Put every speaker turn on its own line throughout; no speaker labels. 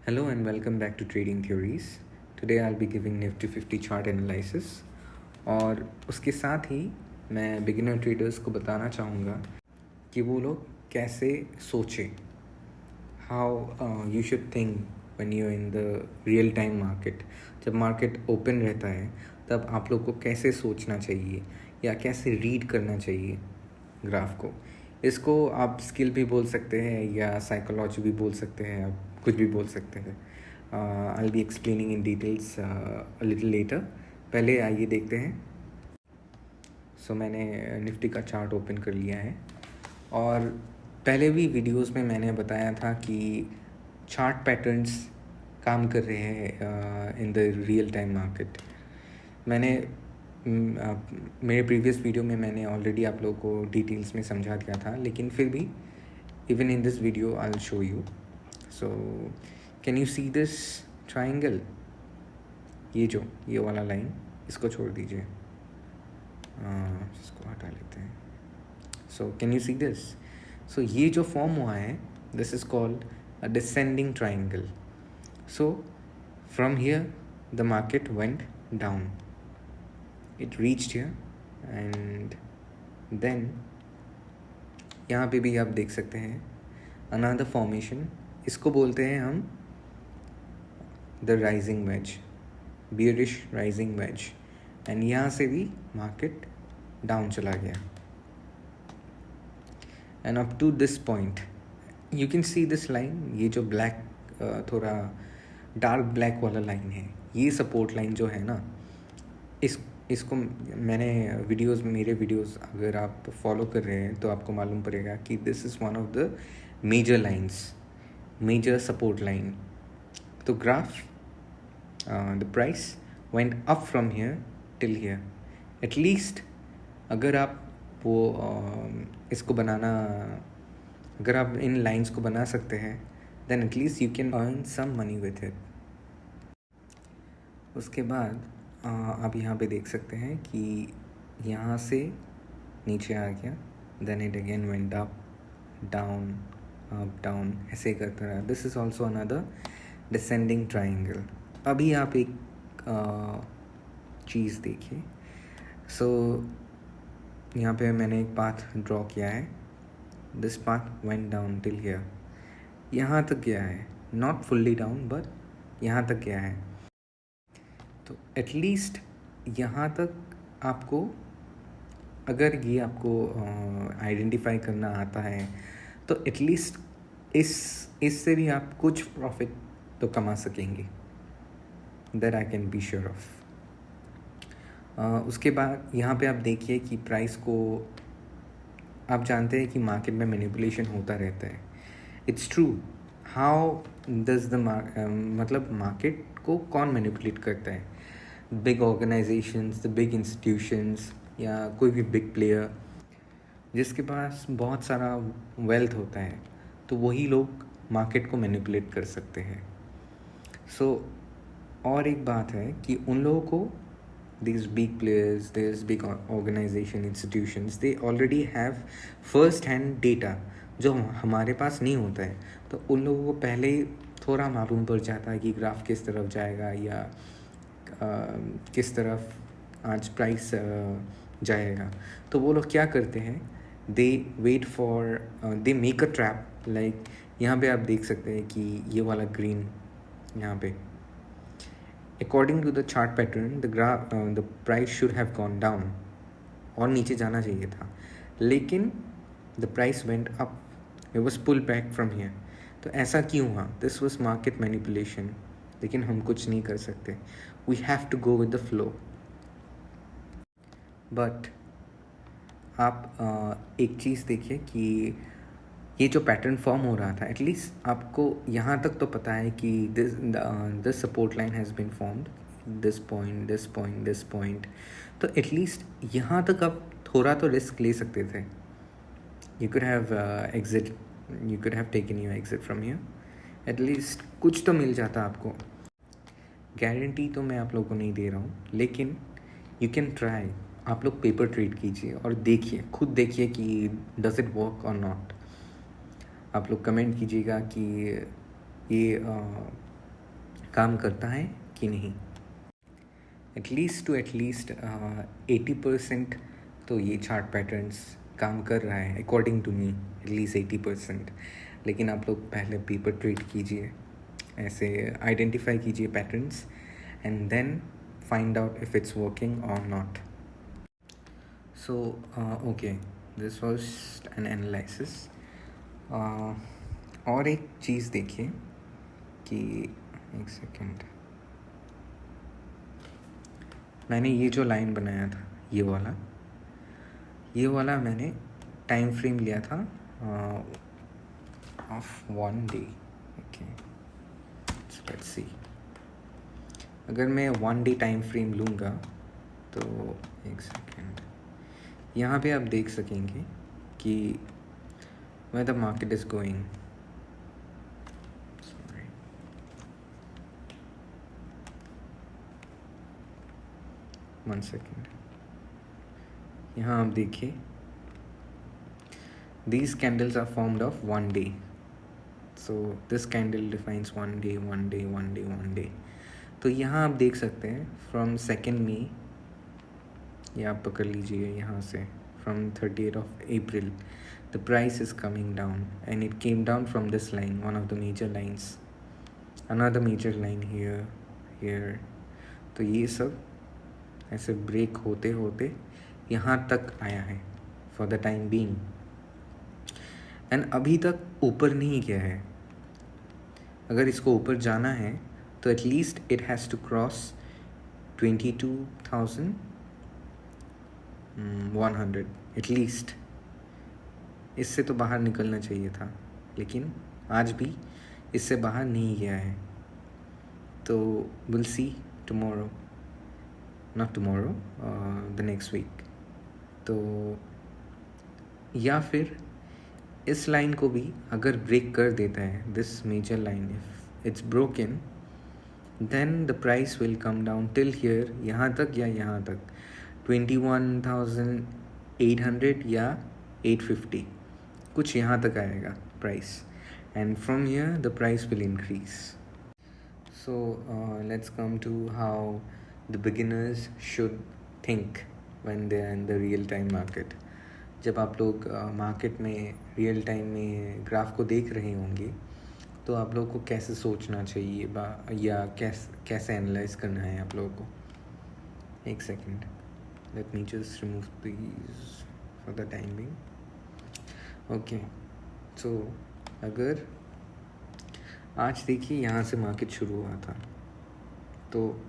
Hello and welcome back to Trading Theories. Today I'll be giving Nifty 50 chart analysis और उसके साथ ही मैं beginner traders को बताना चाहूँगा कि वो लोग कैसे सोचें, how you should think when you in the real time market. जब मार्केट ओपन रहता है तब आप लोग को कैसे सोचना चाहिए या कैसे रीड करना चाहिए ग्राफ को. इसको आप स्किल भी बोल सकते हैं या साइकोलॉजी भी बोल सकते हैं, आप कुछ भी बोल सकते हैं. I will be explaining in details little letter. पहले आइए देखते हैं. सो मैंने निफ्टी का चार्ट ओपन कर लिया है और पहले भी वीडियोस में मैंने बताया था कि चार्ट पैटर्न्स काम कर रहे हैं इन द रियल टाइम मार्केट. मेरे प्रीवियस वीडियो में मैंने ऑलरेडी आप लोगों को डिटेल्स में समझा दिया था, लेकिन फिर भी even in this video I will show you. So can you see this triangle? ये वाला लाइन, इसको छोड़ दीजिए, इसको हटा लेते हैं. So can you see this? So ये जो फॉर्म हुआ है, this is called a descending triangle. So from here the market went down, it reached here and then यहाँ पे भी आप देख सकते हैं another formation. इसको बोलते हैं हम the rising wedge, bearish rising wedge. and यहाँ से भी मार्केट डाउन चला गया and up to this point you can see this line. ये जो ब्लैक थोड़ा डार्क ब्लैक वाला लाइन है, ये सपोर्ट लाइन जो है ना, इसको मैंने मेरे वीडियोस अगर आप फॉलो कर रहे हैं तो आपको मालूम पड़ेगा कि this is one of the major lines, major support line. तो graph the price went up from here till here. At least अगर आप अगर आप इन लाइंस को बना सकते हैं, then at least you can earn some money with it. उसके बाद आप यहाँ पे देख सकते हैं कि यहाँ से नीचे आ गया, then it again went up down ऐसे करता रहा. This is also another descending triangle. अभी आप एक चीज़ देखिए. सो यहाँ पे मैंने एक पाथ ड्रॉ किया है. This path went down till here. यहाँ तक गया है, नॉट फुल्ली डाउन बट यहाँ तक गया है. तो एटलीस्ट यहाँ तक आपको, अगर ये आपको आइडेंटिफाई करना आता है तो एटलीस्ट इससे भी आप कुछ प्रॉफिट तो कमा सकेंगे. That I can be sure of. उसके बाद यहाँ पे आप देखिए कि प्राइस को, आप जानते हैं कि मार्केट में मैनिपुलेशन होता रहता है. It's true. How does the मतलब मार्केट को कौन मैनिपुलेट करता है? Big organisations, the big institutions या कोई भी बिग प्लेयर जिसके पास बहुत सारा वेल्थ होता है, तो वही लोग मार्केट को मैनिपुलेट कर सकते हैं. सो और एक बात है कि उन लोगों को, these big players, this big organization, institutions, they already have first hand data जो हमारे पास नहीं होता है. तो उन लोगों को पहले ही थोड़ा मालूम पड़ जाता है कि ग्राफ किस तरफ जाएगा या किस तरफ आज प्राइस जाएगा. तो वो लोग क्या करते हैं, they wait for, they make a trap. Like यहाँ पे आप देख सकते हैं कि ये वाला ग्रीन यहाँ पे, according to the chart pattern, the price should have gone down और नीचे जाना चाहिए था, लेकिन the price went up. It was pulled back from here. तो ऐसा क्यों हुआ? This was market manipulation. लेकिन हम कुछ नहीं कर सकते. We have to go with the flow. But आप एक चीज़ देखिए कि ये जो पैटर्न फॉर्म हो रहा था, एटलीस्ट आपको यहाँ तक तो पता है कि this support line has been formed, this point, this point, this point. तो एटलीस्ट यहाँ तक आप थोड़ा तो रिस्क ले सकते थे. You could have taken your exit from here. At least कुछ तो मिल जाता आपको. गारंटी तो मैं आप लोगों को नहीं दे रहा हूँ, लेकिन यू कैन ट्राई. आप लोग पेपर ट्रेड कीजिए और देखिए, खुद देखिए कि डज इट वर्क और नॉट. आप लोग कमेंट कीजिएगा कि ये काम करता है कि नहीं। एटलीस्ट 80% तो ये चार्ट पैटर्न्स काम कर रहा है अकॉर्डिंग टू मी, एटलीस्ट 80%। लेकिन आप लोग पहले पेपर ट्रेड कीजिए, ऐसे आइडेंटिफाई कीजिए patterns and then find out if it's working और not. So okay, this was an analysis. और एक चीज़ देखिए कि एक सेकेंड, मैंने ये जो लाइन बनाया था ये वाला मैंने टाइम फ्रेम लिया था of 1 day. Okay, let's see, अगर मैं 1 डे टाइम फ्रेम लूँगा तो एक सेकेंड, यहाँ पे आप देख सकेंगे कि where the market is going. Sorry. One second. यहाँ आप देखिए, these candles are formed of 1 day. So this candle defines 1 day, 1 day, 1 day, 1 day. तो यहाँ आप देख सकते हैं from 2nd May, या आप पकड़ लीजिए यहाँ से from 30th of April, the price is coming down and it came down from this line, one of the major lines, another major line here. तो ये सब ऐसे ब्रेक होते होते यहाँ तक आया है for the time being, and अभी तक ऊपर नहीं गया है। अगर इसको ऊपर जाना है तो at least it has to cross 22,100 at least. इससे तो बाहर निकलना चाहिए था, लेकिन आज भी इससे बाहर नहीं गया है। तो will see tomorrow, not tomorrow, the next week. तो या फिर इस लाइन को भी अगर ब्रेक कर देता है, this major line, if it's broken, then the price will come down till here, यहाँ तक या यहाँ तक 21,800 या 850, कुछ यहाँ तक आएगा price, and from here the price will increase. So let's come to how the beginners should think when they are in the real time market. जब आप लोग मार्केट में रियल टाइम में ग्राफ को देख रहे होंगे तो आप लोगों को कैसे सोचना चाहिए या कैसे एनालाइज करना है आप लोगों को। एक second, let me just remove these for the time being. Okay, so अगर आज देखिए यहाँ से मार्केट शुरू हुआ था, तो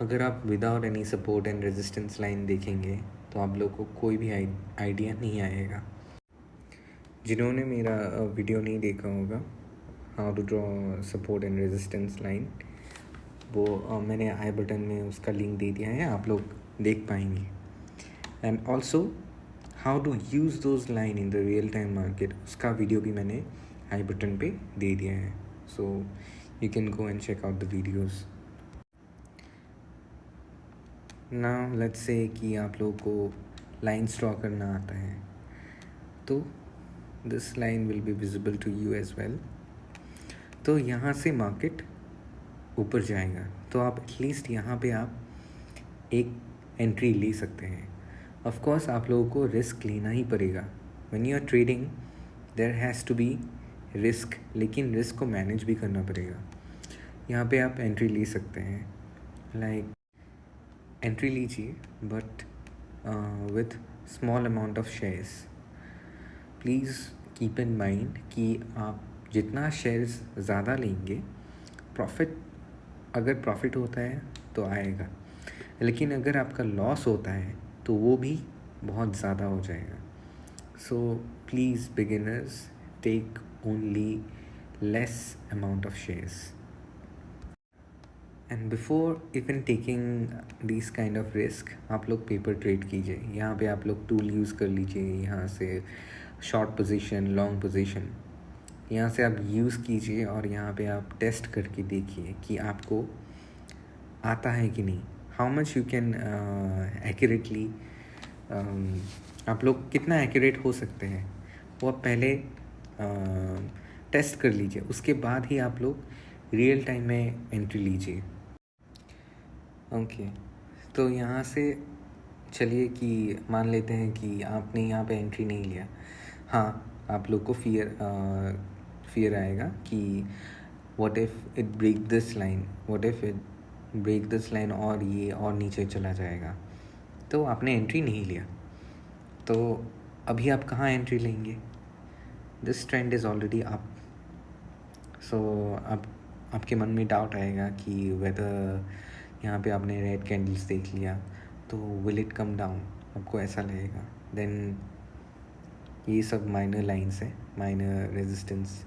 अगर आप without any support and resistance line देखेंगे तो आप लोग को कोई भी आइडिया नहीं आएगा। जिन्होंने मेरा वीडियो नहीं देखा होगा how to draw support and resistance line, वो मैंने आई बटन में उसका लिंक दे दिया है, आप लोग देख पाएंगे। And also how to use those line in the real time market, उसका वीडियो भी मैंने आई बटन पे दे दिया है, so you can go and check out the videos. Now let's say कि आप लोगों को लाइन ड्रॉ करना आता है, तो this line will be visible to you as well. तो यहाँ से मार्केट ऊपर जाएगा तो आप एटलीस्ट यहाँ पे आप एक एंट्री ले सकते हैं। ऑफ कोर्स आप लोगों को रिस्क लेना ही पड़ेगा। When you are trading there has to be risk, लेकिन रिस्क को मैनेज भी करना पड़ेगा। यहाँ पे आप एंट्री ले सकते हैं, लाइक एंट्री लीजिए but with small amount of shares. Please keep in mind कि आप जितना शेयर्स ज़्यादा लेंगे, अगर प्रॉफिट होता है तो आएगा, लेकिन अगर आपका लॉस होता है तो वो भी बहुत ज़्यादा हो जाएगा। So please beginners take only less amount of shares, and before even taking this kind of risk आप लोग पेपर ट्रेड कीजिए। यहाँ पे आप लोग टूल यूज़ कर लीजिए, यहाँ से शॉर्ट पोजीशन, लॉन्ग पोजीशन, यहाँ से आप यूज़ कीजिए और यहाँ पे आप टेस्ट करके देखिए कि आपको आता है कि नहीं, how much you can accurately, आप लोग कितना एक्यूरेट हो सकते हैं वो आप पहले टेस्ट कर लीजिए। उसके बाद ही आप लोग रियल टाइम में एंट्री लीजिए। ओके, तो यहाँ से चलिए कि मान लेते हैं कि आपने यहाँ पे एंट्री नहीं लिया। हाँ, आप लोग को फियर आएगा कि what if it break this line, what if it break this line और ये और नीचे चला जाएगा। तो आपने एंट्री नहीं लिया, तो अभी आप कहाँ एंट्री लेंगे? This trend is already up. So आपके मन में डाउट आएगा कि वेदर यहाँ पे आपने रेड कैंडल्स देख लिया तो विल इट कम डाउन, आपको ऐसा लगेगा। देन ये सब माइनर लाइंस है, माइनर रेजिस्टेंस,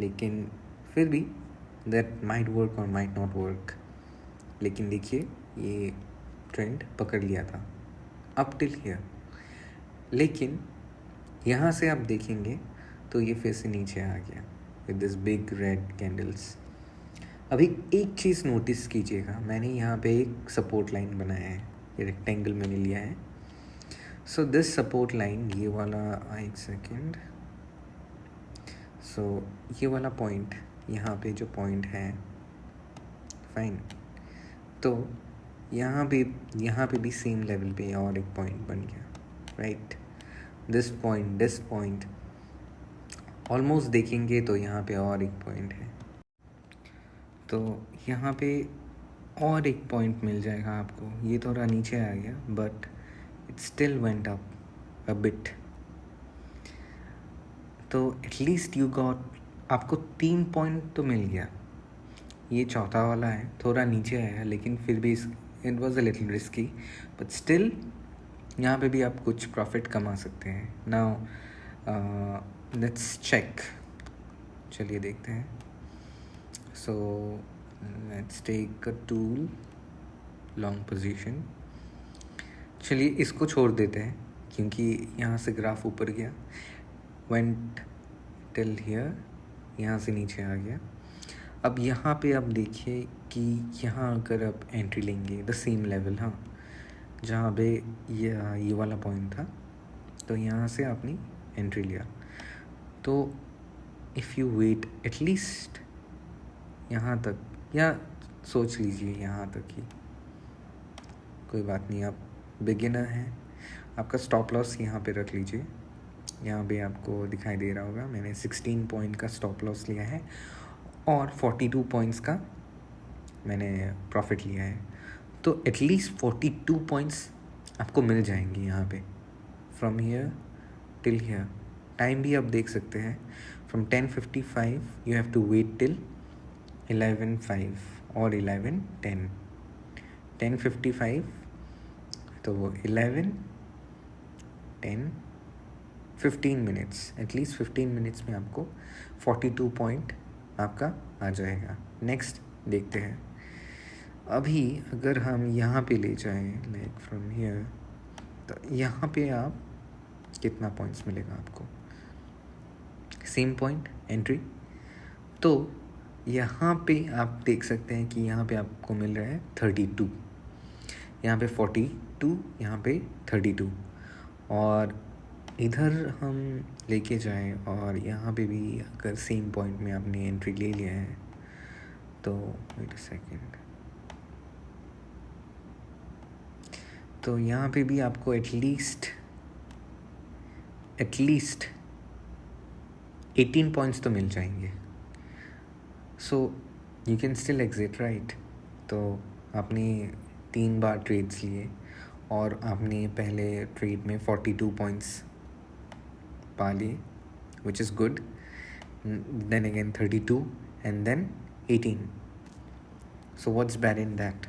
लेकिन फिर भी दैट माइट वर्क और माइट नॉट वर्क। लेकिन देखिए ये ट्रेंड पकड़ लिया था अप टिल हियर, लेकिन यहाँ से आप देखेंगे तो ये फिर से नीचे आ गया with this big red candles. अभी एक चीज़ नोटिस कीजिएगा, मैंने यहाँ पे एक सपोर्ट लाइन बनाया है, ये रेक्टेंगल मैंने लिया है। सो दिस सपोर्ट लाइन, ये वाला, एक सेकेंड, सो ये वाला पॉइंट, यहाँ पे जो पॉइंट है, फाइन, तो यहाँ पे भी सेम लेवल पे और एक पॉइंट बन गया, राइट। दिस पॉइंट ऑलमोस्ट देखेंगे तो यहाँ पे और एक पॉइंट है, तो यहाँ पे और एक पॉइंट मिल जाएगा आपको। ये थोड़ा नीचे आ गया but it still went up a bit, तो एटलीस्ट यू गॉट, आपको 3 पॉइंट तो मिल गया। ये चौथा वाला है, थोड़ा नीचे आया लेकिन फिर भी it was a little risky, but still यहाँ पे भी आप कुछ प्रॉफिट कमा सकते हैं। नाउ लेट्स चेक, चलिए देखते हैं। So let's take a tool, long position. चलिए इसको छोड़ देते हैं क्योंकि यहाँ से ग्राफ ऊपर गया, वेंट टिल हियर, यहाँ से नीचे आ गया। अब यहाँ पे आप देखिए कि यहाँ अगर आप एंट्री लेंगे द सेम लेवल, हाँ, जहाँ पे ये वाला पॉइंट था, तो यहाँ से आपने एंट्री लिया, तो इफ़ यू वेट एटलीस्ट यहाँ तक, या सोच लीजिए यहाँ तक ही, कोई बात नहीं, आप बिगिनर हैं, आपका स्टॉप लॉस यहाँ पे रख लीजिए। यहाँ पे आपको दिखाई दे रहा होगा मैंने 16 पॉइंट का स्टॉप लॉस लिया है और 42 पॉइंट्स का मैंने प्रॉफिट लिया है, तो एटलीस्ट 42 पॉइंट्स आपको मिल जाएंगे यहाँ पे from here till here. Time भी आप देख सकते हैं, फ्रॉम 10:55 you have to wait till 11:05 और 11:10, 10:55 तो 11, 10, 15 मिनट्स, एटलीस्ट 15 मिनट्स में आपको 42 पॉइंट आपका आ जाएगा। नेक्स्ट देखते हैं, अभी अगर हम यहाँ पे ले जाएं लाइक फ्रॉम हियर, तो यहाँ पे आप कितना पॉइंट्स मिलेगा आपको, सेम पॉइंट एंट्री, तो यहाँ पे आप देख सकते हैं कि यहाँ पे आपको मिल रहा है 32, यहाँ पे 42, यहाँ पे 32, और इधर हम लेके जाएं और यहाँ पे भी अगर सेम पॉइंट में आपने एंट्री ले लिया है तो वेट अ सेकेंड, तो यहाँ पे भी आपको एटलीस्ट 18 पॉइंट्स तो मिल जाएंगे। सो you can still exit, right. तो आपने 3 बार ट्रेड्स लिए और आपने पहले ट्रेड में 42 पॉइंट्स पा लिए, which is good, then again 32 and then 18, so what's bad in that.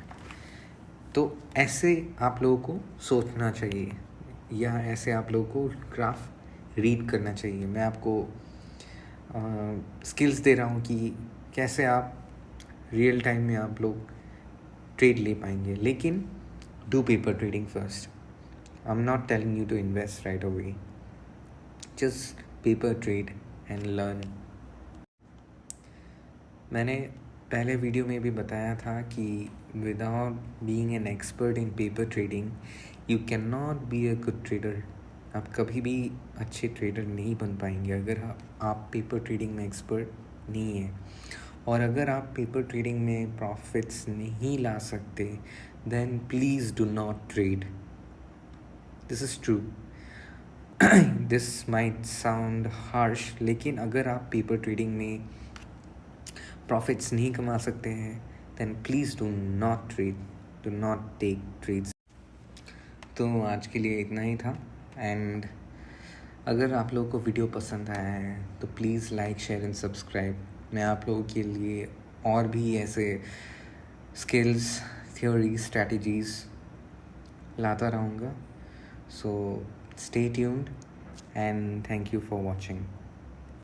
तो ऐसे आप लोगों को सोचना चाहिए, या ऐसे आप लोगों को ग्राफ रीड करना चाहिए। मैं आपको स्किल्स दे रहा हूँ कि कैसे आप रियल टाइम में आप लोग ट्रेड ले पाएंगे, लेकिन do paper trading first. I am not telling you to invest right away, just paper trade and learn. मैंने पहले वीडियो में भी बताया था कि without being an expert in paper trading you can not be a good trader. आप कभी भी अच्छे ट्रेडर नहीं बन पाएंगे अगर आप पेपर ट्रेडिंग में एक्सपर्ट नहीं है। और अगर आप पेपर ट्रेडिंग में प्रॉफिट्स नहीं ला सकते then please do not trade. This is true. This might sound harsh, लेकिन अगर आप पेपर ट्रेडिंग में प्रॉफिट्स नहीं कमा सकते हैं then please do not trade, do not take trades. तो आज के लिए इतना ही था. एंड अगर आप लोगों को वीडियो पसंद आया है तो please like, share and subscribe. मैं आप लोगों के लिए और भी ऐसे स्किल्स, थ्योरी, स्ट्रैटेजीज़ लाता रहूँगा. So stay tuned and thank you for watching.